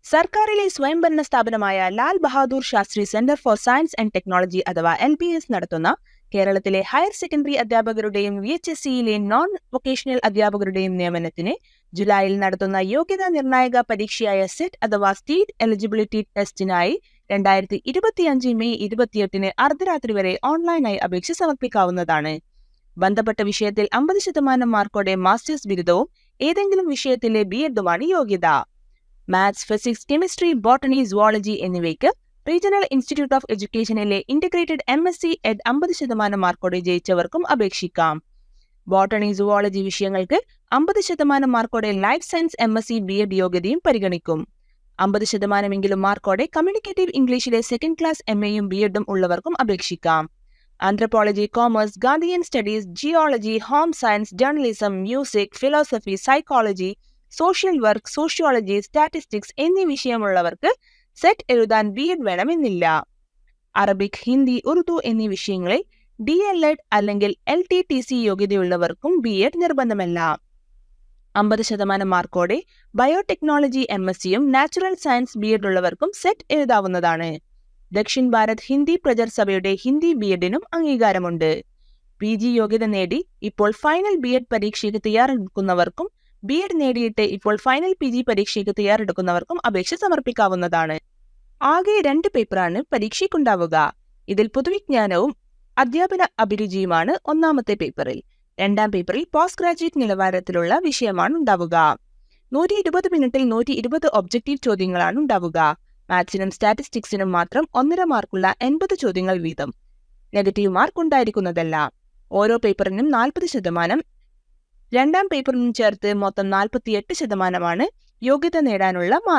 സർക്കാരിലെ സ്വയംഭരണ സ്ഥാപനമായ Lal Bahadur Shastri centre for science and technology അഥവാ LBS നടത്തുന്ന കേരളത്തിലെ ഹയർ സെക്കൻഡറി അധ്യാപകരുടെയും VHSCയിലെ നോൺ വൊക്കേഷണൽ അധ്യാപകരുടെയും നിയമനത്തിന് ജൂലൈയിൽ നടത്തുന്ന യോഗ്യതാ നിർണായക പരീക്ഷയായ സെറ്റ് അഥവാ സ്റ്റേറ്റ് എലിജിബിലിറ്റി ടെസ്റ്റിനായി 2025 മെയ് 28 അർദ്ധരാത്രി വരെ ഓൺലൈനായി അപേക്ഷ സമർപ്പിക്കാവുന്നതാണ്. ബന്ധപ്പെട്ട വിഷയത്തിൽ 50% മാർക്കോടെ മാസ്റ്റേഴ്സ് ബിരുദവും ഏതെങ്കിലും വിഷയത്തിലെ BEdുമാണ് യോഗ്യത. Maths, physics, chemistry, botany, zoology എന്നിവയ്ക്ക് റീജിയണൽ ഇൻസ്റ്റിറ്റ്യൂട്ട് ഓഫ് എഡ്യൂക്കേഷനിലെ ഇന്റഗ്രേറ്റഡ് MSc Ed 50% മാർക്കോടെ ജയിച്ചവർക്കും അപേക്ഷിക്കാം. ബോട്ടണി, സുവോളജി വിഷയങ്ങൾക്ക് 50% മാർക്കോടെ ലൈഫ് സയൻസ് MSc BEd യോഗ്യതയും പരിഗണിക്കും. 50% മാർക്കോടെ കമ്മ്യൂണിക്കേറ്റീവ് ഇംഗ്ലീഷിലെ സെക്കൻഡ് ക്ലാസ് MAയും BEdും ഉള്ളവർക്കും അപേക്ഷിക്കാം. Anthropology, commerce, Gandhian studies, geology, home science, journalism, music, philosophy, psychology, social work, sociology, statistics എന്നീ വിഷയമുള്ളവർക്ക് സെറ്റ് എഴുതാൻ BEd വേണമെന്നില്ല. അറബിക്, ഹിന്ദി, ഉറുദു എന്നീ വിഷയങ്ങളിൽ DLEd അല്ലെങ്കിൽ LTTC യോഗ്യതയുള്ളവർക്കും BEd നിർബന്ധമല്ല. 50% മാർക്കോടെ ബയോടെക്നോളജി MScയും നാച്ചുറൽ സയൻസ് BEd ഉള്ളവർക്കും സെറ്റ് എഴുതാവുന്നതാണ്. ദക്ഷിൺ ഭാരത് ഹിന്ദി പ്രചർ സഭയുടെ ഹിന്ദി BEdനും അംഗീകാരമുണ്ട്. PG യോഗ്യത നേടി ഇപ്പോൾ ഫൈനൽ BEd പരീക്ഷയ്ക്ക് തയ്യാറെടുക്കുന്നവർക്കും BEd നേടിയിട്ട് ഇപ്പോൾ ഫൈനൽ PG പരീക്ഷയ്ക്ക് തയ്യാറെടുക്കുന്നവർക്കും അപേക്ഷ സമർപ്പിക്കാവുന്നതാണ്. ആകെ 2 പേപ്പറാണ് പരീക്ഷയ്ക്കുണ്ടാവുക. ഇതിൽ പൊതുവിജ്ഞാനവും അധ്യാപന അഭിരുചിയുമാണ് ഒന്നാമത്തെ പേപ്പറിൽ. 2ാം പേപ്പറിൽ പോസ്റ്റ് ഗ്രാജുവേറ്റ് നിലവാരത്തിലുള്ള വിഷയമാണ് ഉണ്ടാവുക. 120 മിനിറ്റിൽ 120 ഒബ്ജക്റ്റീവ് ചോദ്യങ്ങളാണ് ഉണ്ടാവുക. മാത്സിനും സ്റ്റാറ്റിസ്റ്റിക്സിനും മാത്രം 1.5 മാർക്കുള്ള 80 ചോദ്യങ്ങൾ വീതം. നെഗറ്റീവ് മാർക്ക് ഉണ്ടായിരിക്കുന്നതല്ല. ഓരോ പേപ്പറിനും 40%, 2ാം പേപ്പറിനും ചേർത്ത് മൊത്തം 48% യോഗ്യത നേടാനുള്ള മാർക്ക്.